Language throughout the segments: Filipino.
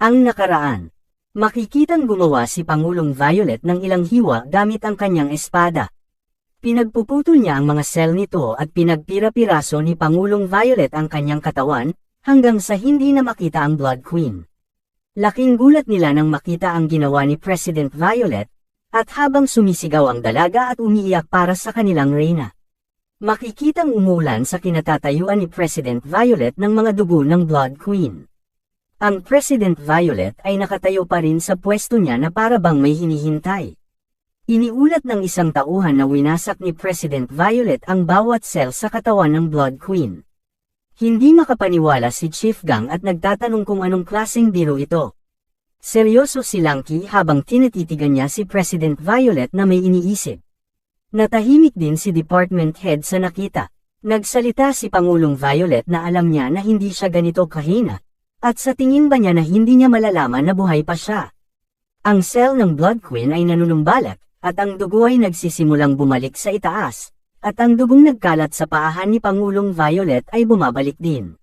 Ang nakaraan. Makikitang gumawa si Pangulong Violet ng ilang hiwa gamit ang kanyang espada. Pinagpuputol niya ang mga sel nito at pinagpira-piraso ni Pangulong Violet ang kanyang katawan, hanggang sa hindi na makita ang Blood Queen. Laking gulat nila nang makita ang ginawa ni President Violet, at habang sumisigaw ang dalaga at umiiyak para sa kanilang reyna. Makikitang umulan sa kinatatayuan ni President Violet ng mga dugo ng Blood Queen. Ang President Violet ay nakatayo pa rin sa pwesto niya na para bang may hinihintay. Iniulat ng isang tauhan na winasak ni President Violet ang bawat cell sa katawan ng Blood Queen. Hindi makapaniwala si Chief Gang at nagtatanong kung anong klaseng biro ito. Seryoso si Lanky habang tinititigan niya si President Violet na may iniisip. Natahimik din si Department Head sa nakita. Nagsalita si Pangulong Violet na alam niya na hindi siya ganito kahina. At sa tingin ba niya na hindi niya malalaman na buhay pa siya? Ang cell ng Blood Queen ay nanunumbalak, at ang dugo ay nagsisimulang bumalik sa itaas, at ang dugong nagkalat sa paahan ni Pangulong Violet ay bumabalik din.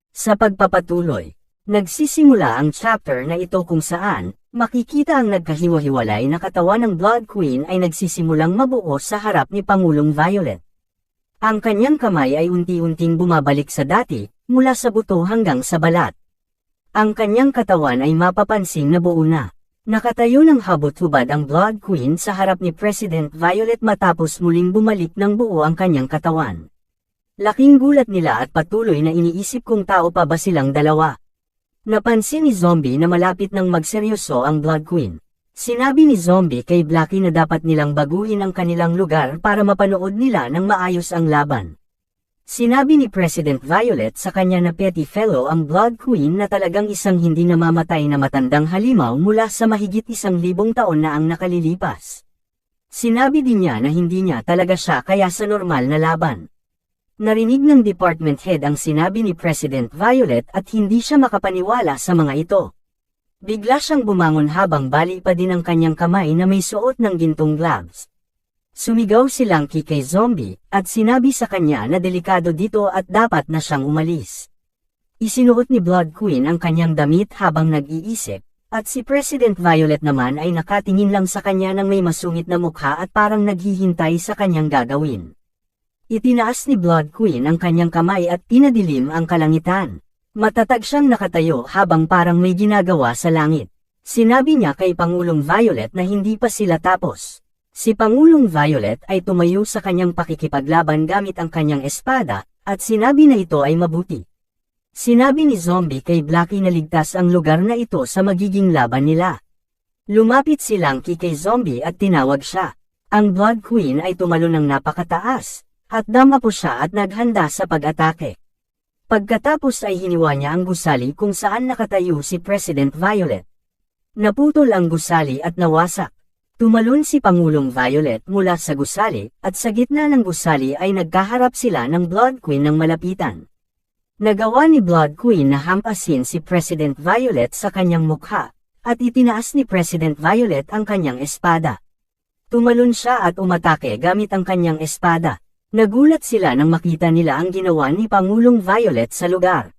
Sa pagpapatuloy, nagsisimula ang chapter na ito kung saan, makikita ang nagkahiwa-hiwalay na katawan ng Blood Queen ay nagsisimulang mabuo sa harap ni Pangulong Violet. Ang kanyang kamay ay unti-unting bumabalik sa dati, mula sa buto hanggang sa balat. Ang kanyang katawan ay mapapansing na buo na. Nakatayo ng habot-hubad ang Blood Queen sa harap ni President Violet matapos muling bumalik ng buo ang kanyang katawan. Laking gulat nila at patuloy na iniisip kung tao pa ba silang dalawa. Napansin ni Zombie na malapit nang magseryoso ang Blood Queen. Sinabi ni Zombie kay Blackie na dapat nilang baguhin ang kanilang lugar para mapanood nila ng maayos ang laban. Sinabi ni President Violet sa kanya na petty fellow ang Blood Queen na talagang isang hindi namamatay na matandang halimaw mula sa mahigit 1,000 taon na ang nakalilipas. Sinabi din niya na hindi niya talaga siya kaya sa normal na laban. Narinig ng department head ang sinabi ni President Violet at hindi siya makapaniwala sa mga ito. Bigla siyang bumangon habang bali pa din ang kanyang kamay na may suot ng gintong gloves. Sumigaw si Lanky kay Zombie, at sinabi sa kanya na delikado dito at dapat na siyang umalis. Isinuot ni Blood Queen ang kanyang damit habang nag-iisip, at si President Violet naman ay nakatingin lang sa kanya ng may masungit na mukha at parang naghihintay sa kanyang gagawin. Itinaas ni Blood Queen ang kanyang kamay at pinadilim ang kalangitan. Matatag siyang nakatayo habang parang may ginagawa sa langit. Sinabi niya kay Pangulong Violet na hindi pa sila tapos. Si Pangulong Violet ay tumayo sa kanyang pakikipaglaban gamit ang kanyang espada, at sinabi na ito ay mabuti. Sinabi ni Zombie kay Blackie na ligtas ang lugar na ito sa magiging laban nila. Lumapit si Lanky kay Zombie at tinawag siya. Ang Blood Queen ay tumalo ng napakataas, at dama po siya at naghanda sa pag-atake. Pagkatapos ay hiniwa niya ang gusali kung saan nakatayo si President Violet. Naputol ang gusali at nawasak. Tumalon si Pangulong Violet mula sa gusali, at sa gitna ng gusali ay nagkaharap sila ng Blood Queen ng malapitan. Nagawa ni Blood Queen na hampasin si President Violet sa kanyang mukha, at itinaas ni President Violet ang kanyang espada. Tumalon siya at umatake gamit ang kanyang espada. Nagulat sila nang makita nila ang ginawa ni Pangulong Violet sa lugar.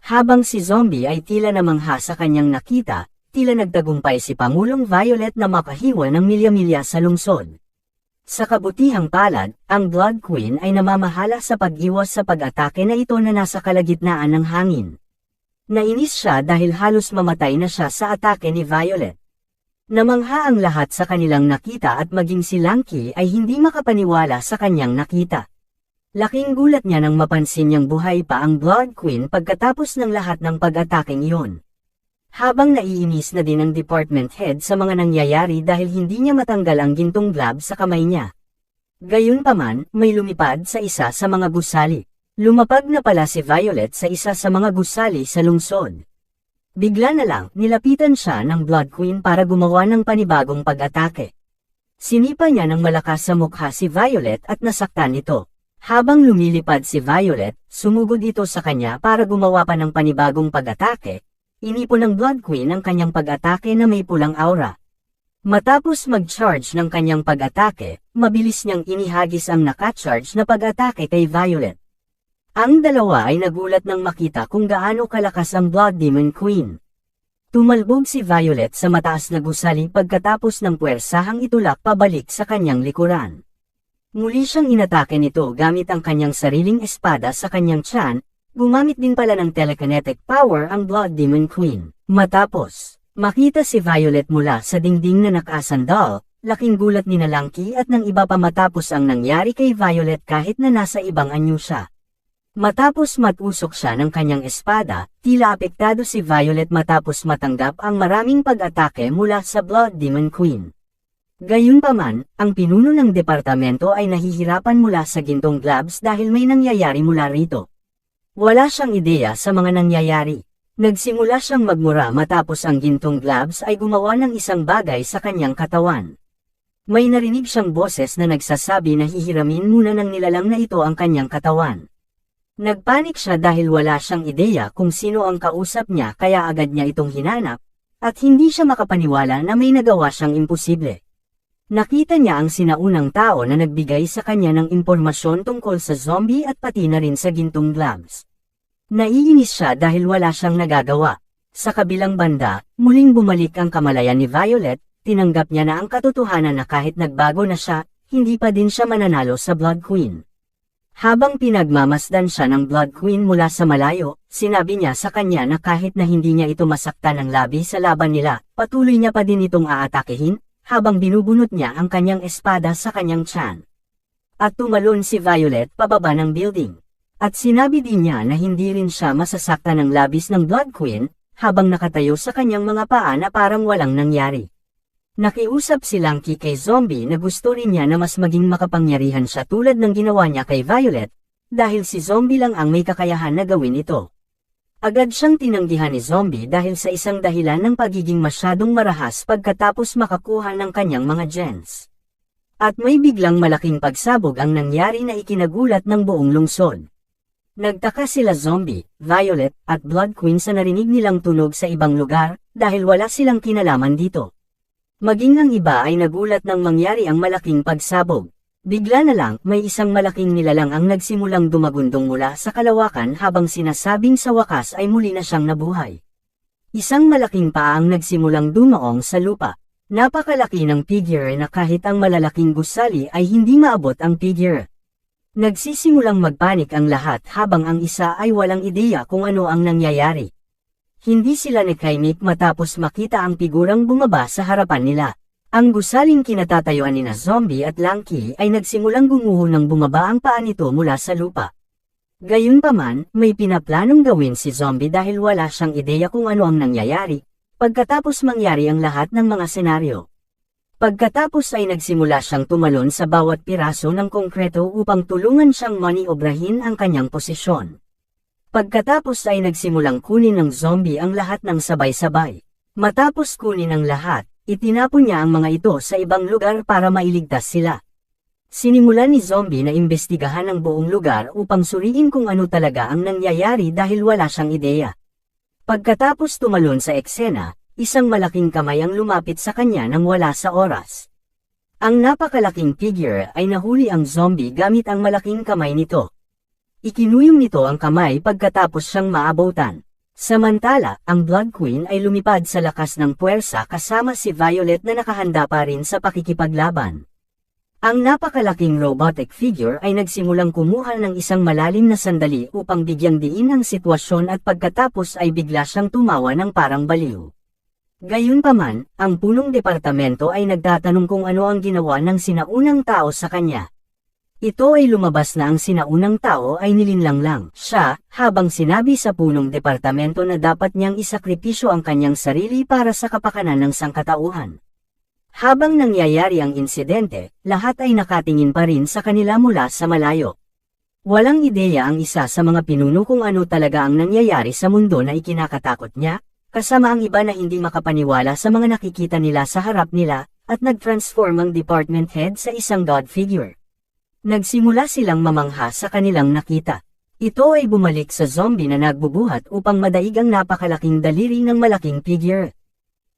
Habang si Zombie ay tila namangha sa kanyang nakita, tila nagtagumpay si Pangulong Violet na makahiwa ng milya-milya sa lungsod. Sa kabutihang palad, ang Blood Queen ay namamahala sa pag-iwas sa pag-atake na ito na nasa kalagitnaan ng hangin. Nainis siya dahil halos mamatay na siya sa atake ni Violet. Namangha ang lahat sa kanilang nakita at maging si Lanky ay hindi makapaniwala sa kanyang nakita. Laking gulat niya nang mapansin niyang buhay pa ang Blood Queen pagkatapos ng lahat ng pag-ataking iyon. Habang naiinis na din ang department head sa mga nangyayari dahil hindi niya matanggal ang gintong glove sa kamay niya. Gayunpaman, may lumipad sa isa sa mga gusali. Lumapag na pala si Violet sa isa sa mga gusali sa lungsod. Bigla na lang, nilapitan siya ng Blood Queen para gumawa ng panibagong pag-atake. Sinipa niya ng malakas sa mukha si Violet at nasaktan ito. Habang lumilipad si Violet, sumugod ito sa kanya para gumawa pa ng panibagong pag-atake. Inipon ng Blood Queen ang kanyang pag-atake na may pulang aura. Matapos mag-charge ng kanyang pag-atake, mabilis niyang inihagis ang naka-charge na pag-atake kay Violet. Ang dalawa ay nagulat nang makita kung gaano kalakas ang Blood Demon Queen. Tumalbog si Violet sa mataas na gusali pagkatapos ng puwersahang itulak pabalik sa kanyang likuran. Muli siyang inatake nito gamit ang kanyang sariling espada sa kanyang tiyan, gumamit din pala ng telekinetic power ang Blood Demon Queen. Matapos, makita si Violet mula sa dingding na nakasandal, laking gulat ni Nalangki at ng iba pa matapos ang nangyari kay Violet kahit na nasa ibang anyo siya. Matapos matusok siya ng kanyang espada, tila apektado si Violet matapos matanggap ang maraming pag-atake mula sa Blood Demon Queen. Gayunpaman, ang pinuno ng departamento ay nahihirapan mula sa gintong gloves dahil may nangyayari mula rito. Wala siyang ideya sa mga nangyayari. Nagsimula siyang magmura matapos ang gintong gloves ay gumawa ng isang bagay sa kanyang katawan. May narinig siyang boses na nagsasabi na hihiramin muna ng nilalang na ito ang kanyang katawan. Nagpanik siya dahil wala siyang ideya kung sino ang kausap niya kaya agad niya itong hinanap, at hindi siya makapaniwala na may nagawa siyang imposible. Nakita niya ang sinaunang tao na nagbigay sa kanya ng impormasyon tungkol sa zombie at pati na rin sa gintong gloves. Naiinis siya dahil wala siyang nagagawa. Sa kabilang banda, muling bumalik ang kamalayan ni Violet, tinanggap niya na ang katotohanan na kahit nagbago na siya, hindi pa din siya mananalo sa Blood Queen. Habang pinagmamasdan siya ng Blood Queen mula sa malayo, sinabi niya sa kanya na kahit na hindi niya ito masaktan ng labi sa laban nila, patuloy niya pa din itong aatakehin, habang binubunot niya ang kanyang espada sa kanyang tiyan. At tumalon si Violet pababa ng building. At sinabi din niya na hindi rin siya masasaktan ng labis ng Blood Queen, habang nakatayo sa kanyang mga paa na parang walang nangyari. Nakiusap si Lanky kay Zombie na gusto rin niya na mas maging makapangyarihan siya tulad ng ginawa niya kay Violet, dahil si Zombie lang ang may kakayahan na gawin ito. Agad siyang tinanggihan ni Zombie dahil sa isang dahilan ng pagiging masyadong marahas pagkatapos makakuha ng kanyang mga gems. At may biglang malaking pagsabog ang nangyari na ikinagulat ng buong lungsod. Nagtaka sila Zombie, Violet, at Blood Queen sa narinig nilang tunog sa ibang lugar, dahil wala silang kinalaman dito. Maging ang iba ay nagulat nang mangyari ang malaking pagsabog. Bigla na lang, may isang malaking nilalang ang nagsimulang dumagundong mula sa kalawakan habang sinasabing sa wakas ay muli na siyang nabuhay. Isang malaking paa ang nagsimulang dumaong sa lupa. Napakalaki ng figure na kahit ang malalaking gusali ay hindi maabot ang figure. Nagsisimulang magpanik ang lahat habang ang isa ay walang ideya kung ano ang nangyayari. Hindi sila nakaimik matapos makita ang figurang bumaba sa harapan nila. Ang gusaling kinatatayuan ni na Zombie at Lanky ay nagsimulang gumuho ng bumaba ang paa nito mula sa lupa. Gayunpaman, may pinaplanong gawin si Zombie dahil wala siyang ideya kung ano ang nangyayari, pagkatapos mangyari ang lahat ng mga senaryo. Pagkatapos ay nagsimula siyang tumalon sa bawat piraso ng konkreto upang tulungan siyang maniobrahin ang kanyang posisyon. Pagkatapos ay nagsimulang kunin ng Zombie ang lahat ng sabay-sabay. Matapos kunin ang lahat, itinapon niya ang mga ito sa ibang lugar para mailigtas sila. Sinimulan ni Zombie na imbestigahan ang buong lugar upang suriin kung ano talaga ang nangyayari dahil wala siyang ideya. Pagkatapos tumalon sa eksena, isang malaking kamay ang lumapit sa kanya nang wala sa oras. Ang napakalaking figure ay nahuli ang Zombie gamit ang malaking kamay nito. Ikinuyong nito ang kamay pagkatapos siyang maabutan. Samantala, ang Blood Queen ay lumipad sa lakas ng puwersa kasama si Violet na nakahanda pa rin sa pakikipaglaban. Ang napakalaking robotic figure ay nagsimulang kumuha ng isang malalim na sandali upang bigyang diin ang sitwasyon at pagkatapos ay bigla siyang tumawa ng parang baliw. Gayunpaman, ang punong departamento ay nagtatanong kung ano ang ginawa ng sinaunang tao sa kanya. Ito ay lumabas na ang sinaunang tao ay nilinlang lang siya, habang sinabi sa punong departamento na dapat niyang isakripisyo ang kanyang sarili para sa kapakanan ng sangkatauhan. Habang nangyayari ang insidente, lahat ay nakatingin pa rin sa kanila mula sa malayo. Walang ideya ang isa sa mga pinuno kung ano talaga ang nangyayari sa mundo na ikinakatakot niya, kasama ang iba na hindi makapaniwala sa mga nakikita nila sa harap nila, at nag-transform ang department head sa isang god figure. Nagsimula silang mamangha sa kanilang nakita. Ito ay bumalik sa Zombie na nagbubuhat upang madaig ang napakalaking daliri ng malaking figure.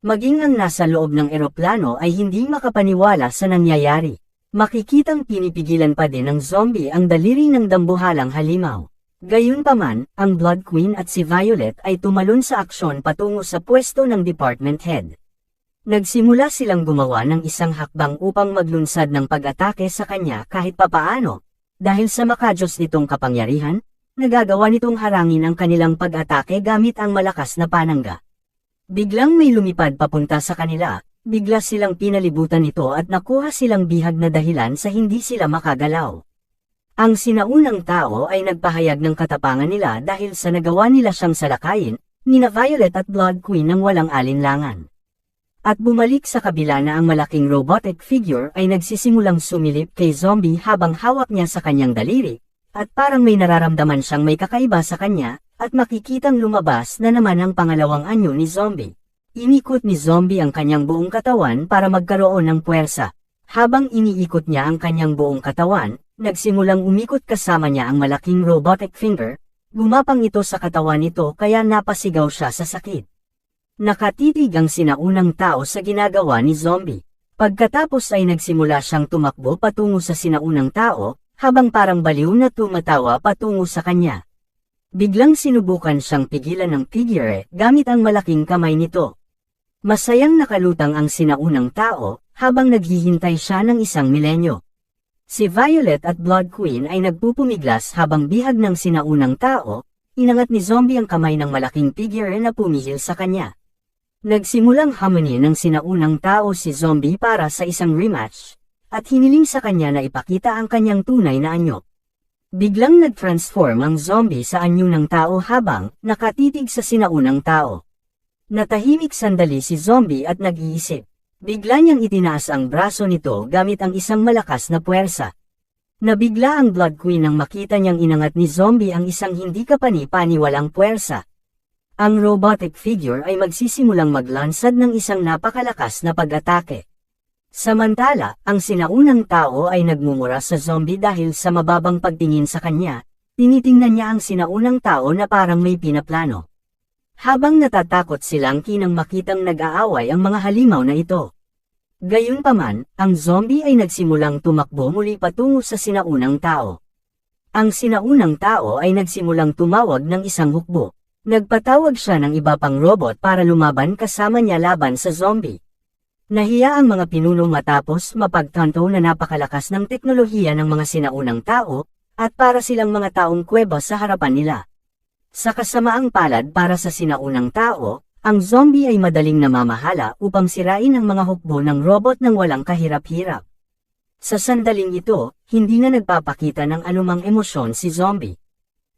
Maging ang nasa loob ng eroplano ay hindi makapaniwala sa nangyayari. Makikitang pinipigilan pa din ng Zombie ang daliri ng dambuhalang halimaw. Gayunpaman, ang Blood Queen at si Violet ay tumalon sa aksyon patungo sa pwesto ng department head. Nagsimula silang gumawa ng isang hakbang upang maglunsad ng pag-atake sa kanya kahit papaano, dahil sa makajos nitong kapangyarihan, nagagawa nitong harangin ang kanilang pag-atake gamit ang malakas na panangga. Biglang may lumipad papunta sa kanila, bigla silang pinalibutan nito at nakuha silang bihag na dahilan sa hindi sila makagalaw. Ang sinaunang tao ay nagpahayag ng katapangan nila dahil sa nagawa nila siyang salakayin, nina Violet at Blood Queen ng walang alinlangan. At bumalik sa kabila na ang malaking robotic figure ay nagsisimulang sumilip kay Zombie habang hawak niya sa kanyang daliri, at parang may nararamdaman siyang may kakaiba sa kanya, at makikitang lumabas na naman ang pangalawang anyo ni Zombie. Inikot ni Zombie ang kanyang buong katawan para magkaroon ng puwersa. Habang iniikot niya ang kanyang buong katawan, nagsimulang umikot kasama niya ang malaking robotic finger, gumapang ito sa katawan nito kaya napasigaw siya sa sakit. Nakatitig ang sinaunang tao sa ginagawa ni Zombie. Pagkatapos ay nagsimula siyang tumakbo patungo sa sinaunang tao, habang parang baliw na tumatawa patungo sa kanya. Biglang sinubukan siyang pigilan ng figure gamit ang malaking kamay nito. Masayang nakalutang ang sinaunang tao, habang naghihintay siya ng isang milenyo. Si Violet at Blood Queen ay nagpupumiglas habang bihag ng sinaunang tao, inangat ni Zombie ang kamay ng malaking figure na pumihil sa kanya. Nagsimulang hamunin ng sinaunang tao si Zombie para sa isang rematch, at hiniling sa kanya na ipakita ang kanyang tunay na anyo. Biglang nag-transform ang Zombie sa anyo ng tao habang nakatitig sa sinaunang tao. Natahimik sandali si Zombie at nag-iisip. Bigla niyang itinaas ang braso nito gamit ang isang malakas na puwersa. Nabigla ang Blood Queen nang makita niyang inangat ni Zombie ang isang hindi kapani-paniwalang puwersa. Ang robotic figure ay magsisimulang maglansad ng isang napakalakas na pag-atake. Samantala, ang sinaunang tao ay nagmumura sa Zombie dahil sa mababang pagtingin sa kanya, tinitingnan niya ang sinaunang tao na parang may pinaplano. Habang natatakot silang kinang makitang nag-aaway ang mga halimaw na ito. Gayunpaman, ang Zombie ay nagsimulang tumakbo muli patungo sa sinaunang tao. Ang sinaunang tao ay nagsimulang tumawag ng isang hukbo. Nagpatawag siya ng iba pang robot para lumaban kasama niya laban sa Zombie. Nahiya ang mga pinuno matapos mapagtanto na napakalakas ng teknolohiya ng mga sinaunang tao, at para silang mga taong kuweba sa harapan nila. Sa kasamaang palad para sa sinaunang tao, ang Zombie ay madaling namamahala upang sirain ang mga hukbo ng robot ng walang kahirap-hirap. Sa sandaling ito, hindi na nagpapakita ng anumang emosyon si Zombie.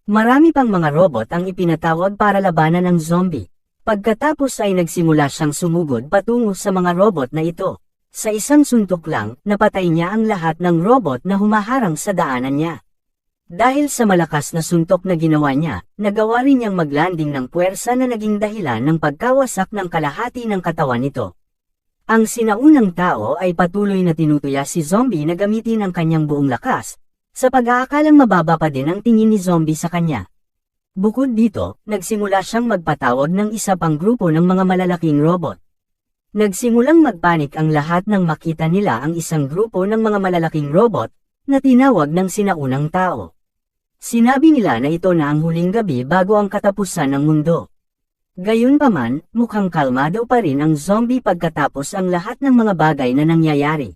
Marami pang mga robot ang ipinatawag para labanan ng Zombie. Pagkatapos ay nagsimula siyang sumugod patungo sa mga robot na ito. Sa isang suntok lang, napatay niya ang lahat ng robot na humaharang sa daanan niya. Dahil sa malakas na suntok na ginawa niya, nagawa rin niyang maglanding ng puwersa na naging dahilan ng pagkawasak ng kalahati ng katawan nito. Ang sinaunang tao ay patuloy na tinutuya si Zombie na gamitin ang kanyang buong lakas, sa pag-aakalang mababa pa din ang tingin ni Zombie sa kanya. Bukod dito, nagsimula siyang magpatawag ng isa pang grupo ng mga malalaking robot. Nagsimulang magpanik ang lahat nang makita nila ang isang grupo ng mga malalaking robot, na tinawag ng sinaunang tao. Sinabi nila na ito na ang huling gabi bago ang katapusan ng mundo. Gayunpaman, mukhang kalmado pa rin ang Zombie pagkatapos ang lahat ng mga bagay na nangyayari.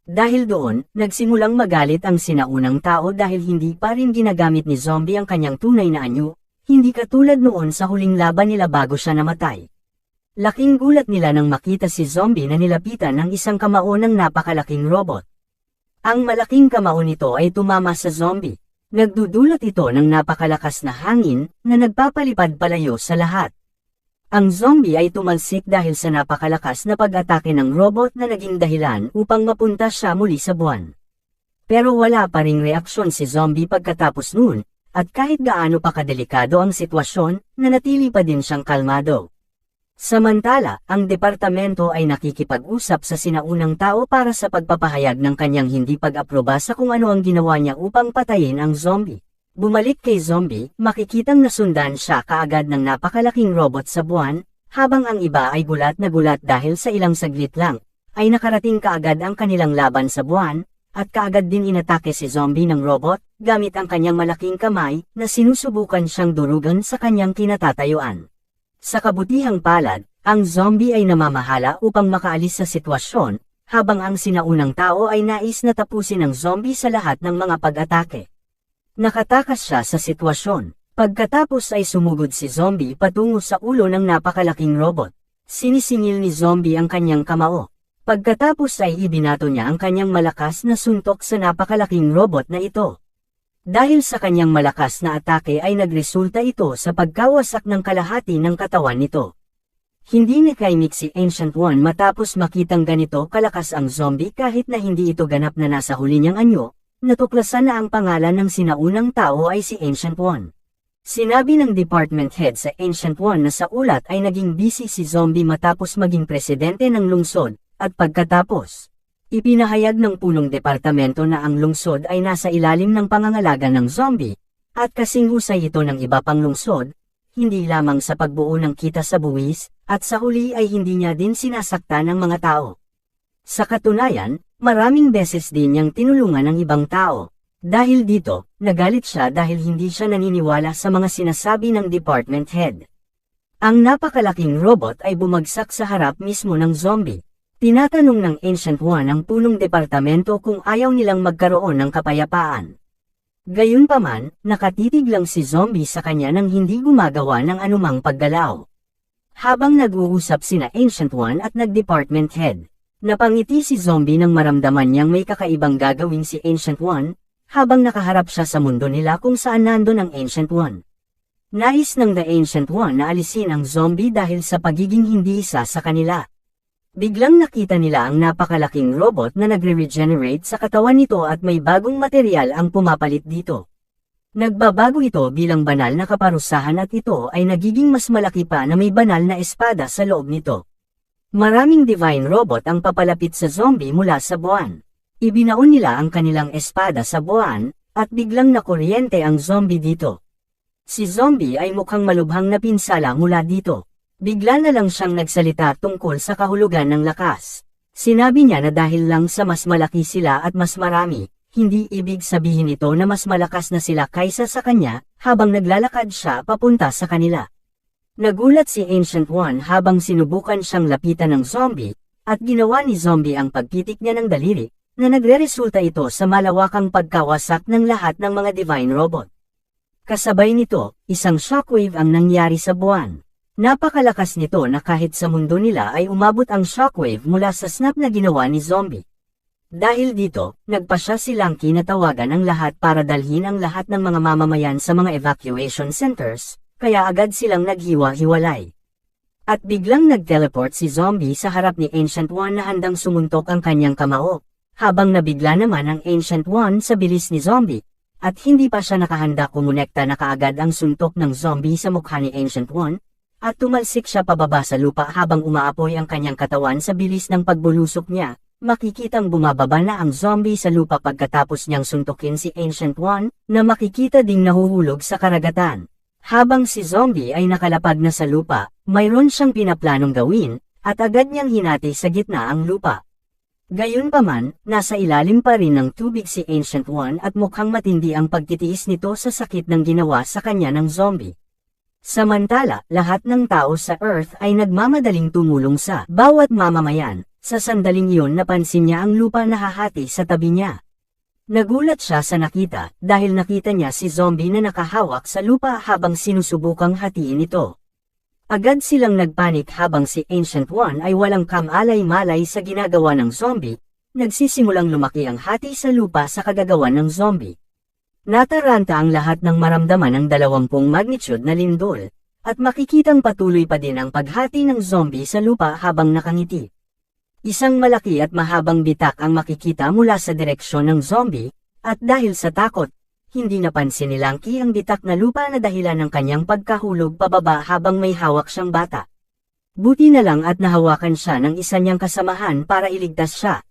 Dahil doon, nagsimulang magalit ang sinaunang tao dahil hindi pa rin ginagamit ni Zombie ang kanyang tunay na anyo, hindi katulad noon sa huling laban nila bago siya namatay. Laking gulat nila nang makita si Zombie na nilapitan ng isang kamao ng napakalaking robot. Ang malaking kamao nito ay tumama sa Zombie. Nagdudulot ito ng napakalakas na hangin na nagpapalipad palayo sa lahat. Ang Zombie ay tumalsik dahil sa napakalakas na pag-atake ng robot na naging dahilan upang mapunta siya muli sa buwan. Pero wala pa ring reaksyon si Zombie pagkatapos noon, at kahit gaano pa kadelikado ang sitwasyon, nanatili pa din siyang kalmado. Samantala, ang departamento ay nakikipag-usap sa sinaunang tao para sa pagpapahayag ng kanyang hindi pag-aproba sa kung ano ang ginawa niya upang patayin ang Zombie. Bumalik kay Zombie, makikitang nasundan siya kaagad ng napakalaking robot sa buwan, habang ang iba ay gulat na gulat dahil sa ilang saglit lang, ay nakarating kaagad ang kanilang laban sa buwan, at kaagad din inatake si Zombie ng robot, gamit ang kanyang malaking kamay, na sinusubukan siyang durugan sa kanyang kinatatayuan. Sa kabutihang palad, ang Zombie ay namamahala upang makaalis sa sitwasyon, habang ang sinaunang tao ay nais na tapusin ang Zombie sa lahat ng mga pag-atake. Nakatakas siya sa sitwasyon. Pagkatapos ay sumugod si Zombie patungo sa ulo ng napakalaking robot. Sinisingil ni Zombie ang kanyang kamao. Pagkatapos ay ibinato niya ang kanyang malakas na suntok sa napakalaking robot na ito. Dahil sa kanyang malakas na atake ay nagresulta ito sa pagkawasak ng kalahati ng katawan nito. Hindi nakaimik si Ancient One matapos makitang ganito kalakas ang Zombie kahit na hindi ito ganap na nasa huli niyang anyo, natuklasan na ang pangalan ng sinaunang tao ay si Ancient One. Sinabi ng department head sa Ancient One na sa ulat ay naging busy si Zombie matapos maging presidente ng lungsod, at pagkatapos, ipinahayag ng punong departamento na ang lungsod ay nasa ilalim ng pangangalaga ng Zombie, at kasing husay ito ng iba pang lungsod, hindi lamang sa pagbuo ng kita sa buwis, at sa huli ay hindi niya din sinasakta ng mga tao. Sa katunayan, maraming beses din niyang tinulungan ng ibang tao. Dahil dito, nagalit siya dahil hindi siya naniniwala sa mga sinasabi ng department head. Ang napakalaking robot ay bumagsak sa harap mismo ng Zombie. Tinatanong ng Ancient One ang punong departamento kung ayaw nilang magkaroon ng kapayapaan. Gayunpaman, nakatitig lang si Zombie sa kanya nang hindi gumagawa ng anumang paggalaw. Habang nag-uusap sina Ancient One at nag-department head, napangiti si Zombie nang maramdaman niyang may kakaibang gagawin si Ancient One, habang nakaharap siya sa mundo nila kung saan nandun ang Ancient One. Nais ng The Ancient One na alisin ang Zombie dahil sa pagiging hindi isa sa kanila. Biglang nakita nila ang napakalaking robot na nagre-regenerate sa katawan nito at may bagong material ang pumapalit dito. Nagbabago ito bilang banal na kaparusahan at ito ay nagiging mas malaki pa na may banal na espada sa loob nito. Maraming divine robot ang papalapit sa Zombie mula sa buwan. Ibinaon nila ang kanilang espada sa buwan, at biglang nakuryente ang Zombie dito. Si Zombie ay mukhang malubhang na pinsala mula dito. Bigla na lang siyang nagsalita tungkol sa kahulugan ng lakas. Sinabi niya na dahil lang sa mas malaki sila at mas marami, hindi ibig sabihin ito na mas malakas na sila kaysa sa kanya, habang naglalakad siya papunta sa kanila. Nagulat si Ancient One habang sinubukan siyang lapitan ng Zombie, at ginawa ni Zombie ang pagpitik niya ng daliri, na nagreresulta ito sa malawakang pagkawasak ng lahat ng mga divine robot. Kasabay nito, isang shockwave ang nangyari sa buwan. Napakalakas nito na kahit sa mundo nila ay umabot ang shockwave mula sa snap na ginawa ni Zombie. Dahil dito, nagpasya si Lanky na tawagan ang lahat para dalhin ang lahat ng mga mamamayan sa mga evacuation centers, kaya agad silang naghiwa-hiwalay. At biglang nag-teleport si Zombie sa harap ni Ancient One na handang sumuntok ang kanyang kamao, habang nabigla naman ang Ancient One sa bilis ni Zombie, at hindi pa siya nakahanda kumonekta na kaagad ang suntok ng Zombie sa mukha ni Ancient One, at tumalsik siya pababa sa lupa habang umaapoy ang kanyang katawan sa bilis ng pagbulusok niya. Makikitang bumababa na ang Zombie sa lupa pagkatapos niyang suntukin si Ancient One, na makikita ding nahuhulog sa karagatan. Habang si Zombie ay nakalapag na sa lupa, mayroon siyang pinaplanong gawin, at agad niyang hinati sa gitna ang lupa. Gayunpaman, nasa ilalim pa rin ng tubig si Ancient One at mukhang matindi ang pagtitiis nito sa sakit ng ginawa sa kanya ng Zombie. Samantala, lahat ng tao sa Earth ay nagmamadaling tumulong sa bawat mamamayan. Sa sandaling iyon napansin niya ang lupa na hahati sa tabi niya. Nagulat siya sa nakita, dahil nakita niya si Zombie na nakahawak sa lupa habang sinusubukang hatiin ito. Agad silang nagpanik habang si Ancient One ay walang kamalay-malay sa ginagawa ng Zombie, nagsisimulang lumaki ang hati sa lupa sa kagagawan ng Zombie. Nataranta ang lahat ng maramdaman ng 20 magnitude na lindol, at makikitang patuloy pa din ang paghati ng Zombie sa lupa habang nakangiti. Isang malaki at mahabang bitak ang makikita mula sa direksyon ng Zombie, at dahil sa takot, hindi napansin ni Lanky ang bitak na lupa na dahilan ng kanyang pagkahulog pababa habang may hawak siyang bata. Buti na lang at nahawakan siya ng isa niyang kasamahan para iligtas siya.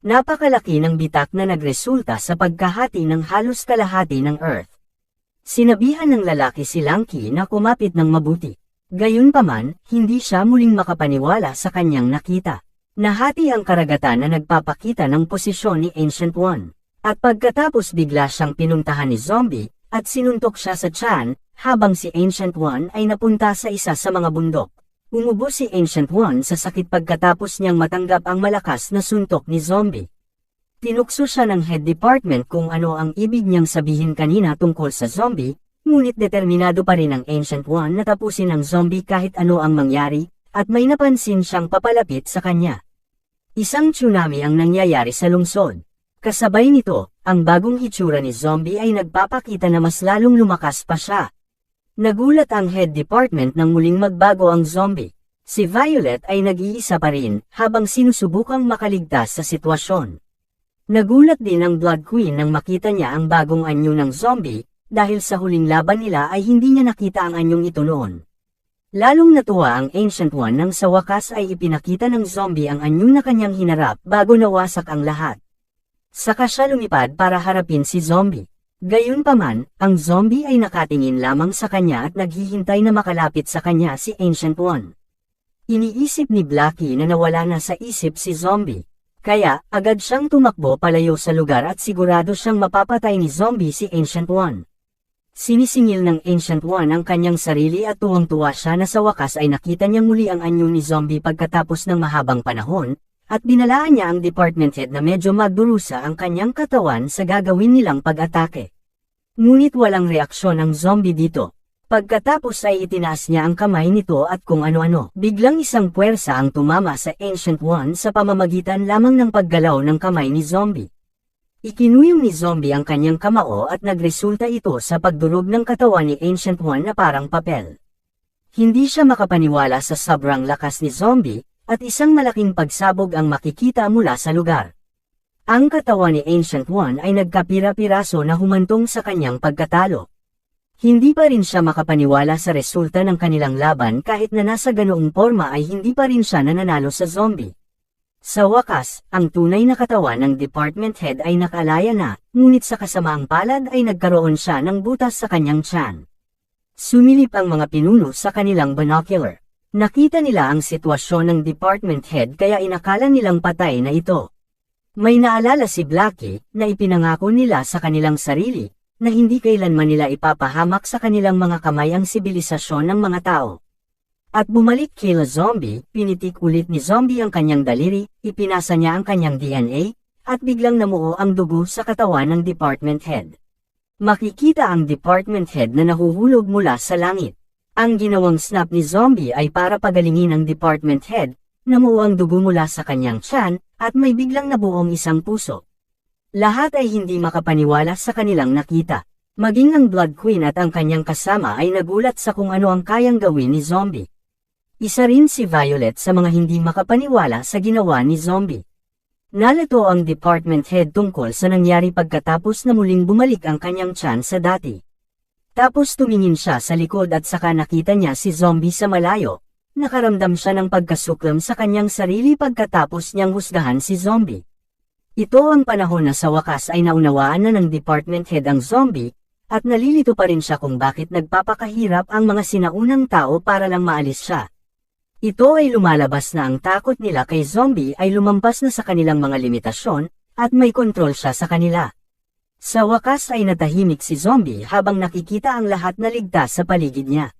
Napakalaki ng bitak na nagresulta sa pagkahati ng halos kalahati ng Earth. Sinabihan ng lalaki si Lanky na kumapit ng mabuti. Gayunpaman, hindi siya muling makapaniwala sa kanyang nakita. Nahati ang karagatan na nagpapakita ng posisyon ni Ancient One. At pagkatapos bigla siyang pinuntahan ni Zombie, at sinuntok siya sa tiyan, habang si Ancient One ay napunta sa isa sa mga bundok. Umubo si Ancient One sa sakit pagkatapos niyang matanggap ang malakas na suntok ni Zombie. Tinukso siya ng head department kung ano ang ibig niyang sabihin kanina tungkol sa Zombie, ngunit determinado pa rin ang Ancient One na tapusin ang Zombie kahit ano ang mangyari, at may napansin siyang papalapit sa kanya. Isang tsunami ang nangyayari sa lungsod. Kasabay nito, ang bagong hitsura ni Zombie ay nagpapakita na mas lalong lumakas pa siya. Nagulat ang head department nang muling magbago ang Zombie. Si Violet ay nag-iisa pa rin, habang sinusubukang makaligtas sa sitwasyon. Nagulat din ang Blood Queen nang makita niya ang bagong anyo ng Zombie, dahil sa huling laban nila ay hindi niya nakita ang anyong ito noon. Lalong natuwa ang Ancient One nang sa wakas ay ipinakita ng Zombie ang anyo na kanyang hinarap bago nawasak ang lahat. Saka siya lumipad para harapin si Zombie. Gayunpaman, ang Zombie ay nakatingin lamang sa kanya at naghihintay na makalapit sa kanya si Ancient One. Iniisip ni Blackie na nawala na sa isip si Zombie. Kaya, agad siyang tumakbo palayo sa lugar at sigurado siyang mapapatay ni Zombie si Ancient One. Sinisingil ng Ancient One ang kanyang sarili at tuwang-tuwa siya na sa wakas ay nakita niya muli ang anyo ni Zombie pagkatapos ng mahabang panahon, at binalaan niya ang department head na medyo magdurusa ang kanyang katawan sa gagawin nilang pag-atake. Ngunit walang reaksyon ang Zombie dito. Pagkatapos ay itinaas niya ang kamay nito at kung ano-ano. Biglang isang puwersa ang tumama sa Ancient One sa pamamagitan lamang ng paggalaw ng kamay ni Zombie. Ikinuyong ni Zombie ang kanyang kamao at nagresulta ito sa pagdurog ng katawan ni Ancient One na parang papel. Hindi siya makapaniwala sa sobrang lakas ni Zombie, at isang malaking pagsabog ang makikita mula sa lugar. Ang katawan ni Ancient One ay nagkapira-piraso na humantong sa kanyang pagkatalo. Hindi pa rin siya makapaniwala sa resulta ng kanilang laban kahit na nasa ganoong forma ay hindi pa rin siya nananalo sa Zombie. Sa wakas, ang tunay na katawan ng department head ay nakalaya na, ngunit sa kasamaang palad ay nagkaroon siya ng butas sa kanyang tiyan. Sumilip ang mga pinuno sa kanilang binocular. Nakita nila ang sitwasyon ng department head kaya inakala nilang patay na ito. May naalala si Blackie na ipinangako nila sa kanilang sarili na hindi kailanman nila ipapahamak sa kanilang mga kamay ang sibilisasyon ng mga tao. At bumalik kila Zombie, pinitik ulit ni Zombie ang kanyang daliri, ipinasa niya ang kanyang DNA, at biglang namuo ang dugo sa katawan ng department head. Makikita ang department head na nahuhulog mula sa langit. Ang ginawang snap ni Zombie ay para pagalingin ang department head, namuo ang dugo mula sa kanyang tiyan, at may biglang nabuong isang puso. Lahat ay hindi makapaniwala sa kanilang nakita. Maging ang Blood Queen at ang kanyang kasama ay nagulat sa kung ano ang kayang gawin ni Zombie. Isa rin si Violet sa mga hindi makapaniwala sa ginawa ni Zombie. Nalito ang department head tungkol sa nangyari pagkatapos na muling bumalik ang kanyang tiyan sa dati. Tapos tumingin siya sa likod at saka nakita niya si Zombie sa malayo. Nakaramdam siya ng pagkasuklam sa kanyang sarili pagkatapos niyang husgahan si Zombie. Ito ang panahon na sa wakas ay naunawaan na ng department head ang Zombie, at nalilito pa rin siya kung bakit nagpapakahirap ang mga sinaunang tao para lang maalis siya. Ito ay lumalabas na ang takot nila kay Zombie ay lumampas na sa kanilang mga limitasyon, at may kontrol siya sa kanila. Sa wakas ay natahimik si Zombie habang nakikita ang lahat na ligtas sa paligid niya.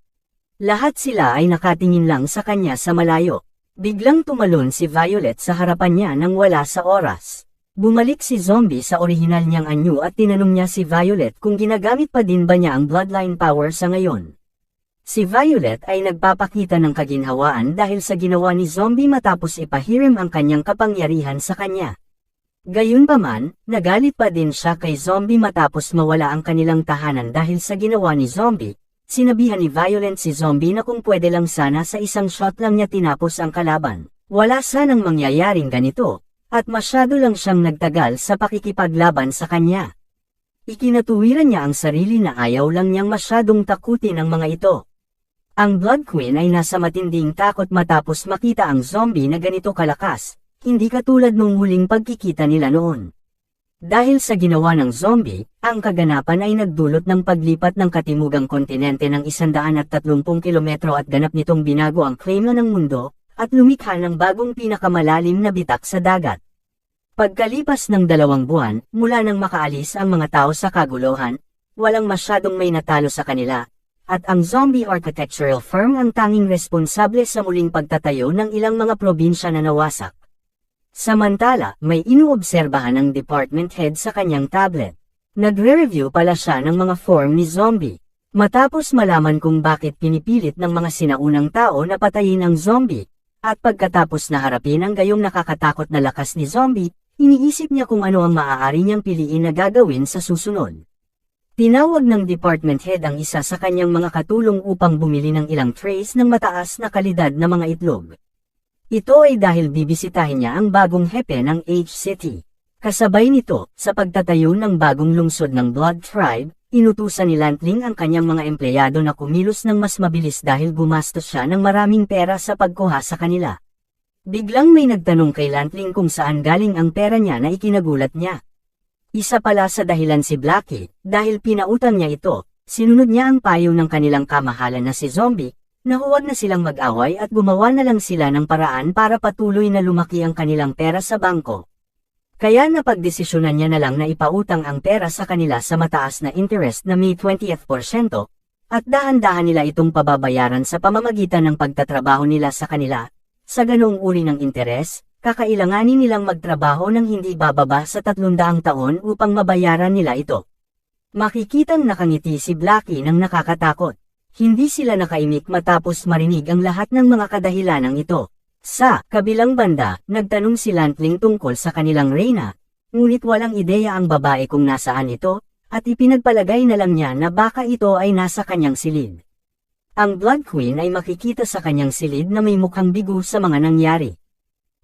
Lahat sila ay nakatingin lang sa kanya sa malayo. Biglang tumalon si Violet sa harapan niya nang wala sa oras. Bumalik si Zombie sa orihinal niyang anyo at tinanong niya si Violet kung ginagamit pa din ba niya ang bloodline power sa ngayon. Si Violet ay nagpapakita ng kaginhawaan dahil sa ginawa ni Zombie matapos ipahiram ang kanyang kapangyarihan sa kanya. Gayunpaman, nagalit pa din siya kay Zombie matapos mawala ang kanilang tahanan dahil sa ginawa ni Zombie. Sinabihan ni Violet si Zombie na kung pwede lang sana sa isang shot lang niya tinapos ang kalaban. Wala sanang mangyayaring ganito, at masyado lang siyang nagtagal sa pakikipaglaban sa kanya. Ikinatuwiran niya ang sarili na ayaw lang niyang masyadong takutin ang mga ito. Ang Blood Queen ay nasa matinding takot matapos makita ang Zombie na ganito kalakas, hindi katulad nung huling pagkikita nila noon. Dahil sa ginawa ng Zombie, ang kaganapan ay nagdulot ng paglipat ng katimugang kontinente ng 130 kilometro at ganap nitong binago ang klima ng mundo, at lumikha ng bagong pinakamalalim na bitak sa dagat. Pagkalipas ng 2 buwan, mula nang makaalis ang mga tao sa kaguluhan, walang masyadong may natalo sa kanila, at ang zombie architectural firm ang tanging responsable sa muling pagtatayo ng ilang mga probinsya na nawasak. Samantala, may inuobserbahan ang department head sa kanyang tablet. Nagre-review pala siya ng mga form ni zombie. Matapos malaman kung bakit pinipilit ng mga sinaunang tao na patayin ang zombie, at pagkatapos na harapin ang gayong nakakatakot na lakas ni zombie, iniisip niya kung ano ang maaari niyang piliin na gagawin sa susunod. Tinawag ng department head ang isa sa kanyang mga katulong upang bumili ng ilang trays ng mataas na kalidad na mga itlog. Ito ay dahil bibisitahin niya ang bagong hepe ng H-City. Kasabay nito, sa pagtatayo ng bagong lungsod ng Blood Tribe, inutusan ni Lantling ang kanyang mga empleyado na kumilos ng mas mabilis dahil gumastos siya ng maraming pera sa pagkuha sa kanila. Biglang may nagtanong kay Lantling kung saan galing ang pera niya na ikinagulat niya. Isa pala sa dahilan si Blackie, dahil pinautang niya ito, sinunod niya ang payo ng kanilang kamahalan na si Zombie, na huwag na silang mag-away at gumawa na lang sila ng paraan para patuloy na lumaki ang kanilang pera sa bangko. Kaya napagdesisyonan niya na lang na ipautang ang pera sa kanila sa mataas na interest na may 20%, at dahan-dahan nila itong pababayaran sa pamamagitan ng pagtatrabaho nila sa kanila. Sa ganoong uri ng interes, kakailanganin nilang magtrabaho ng hindi bababa sa 300 taon upang mabayaran nila ito. Makikitang nakangiti si Blackie nang nakakatakot. Hindi sila nakaimik matapos marinig ang lahat ng mga kadahilanang ito. Sa kabilang banda, nagtanong si Lantling tungkol sa kanilang reyna, ngunit walang ideya ang babae kung nasaan ito, at ipinagpalagay na lang niya na baka ito ay nasa kanyang silid. Ang Blood Queen ay makikita sa kanyang silid na may mukhang bigo sa mga nangyari.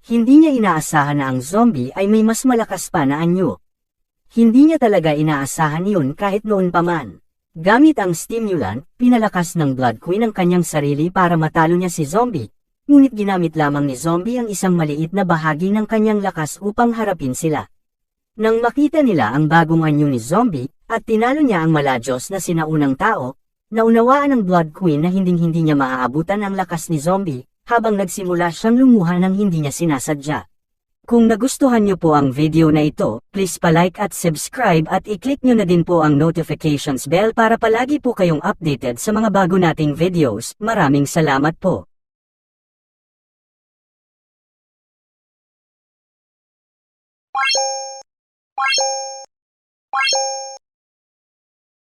Hindi niya inaasahan na ang zombie ay may mas malakas pa na anyo. Hindi niya talaga inaasahan iyon kahit noon pa man. Gamit ang stimulant, pinalakas ng Blood Queen ang kanyang sarili para matalo niya si zombie, ngunit ginamit lamang ni zombie ang isang maliit na bahagi ng kanyang lakas upang harapin sila. Nang makita nila ang bagong anyo ni zombie, at tinalo niya ang maladyos na sinaunang tao, naunawaan ng Blood Queen na hinding-hindi niya maaabutan ang lakas ni zombie, habang nagsimula siyang lumuha ng hindi niya sinasadya. Kung nagustuhan niyo po ang video na ito, please palike at subscribe at i-click niyo na din po ang notifications bell para palagi po kayong updated sa mga bago nating videos. Maraming salamat po.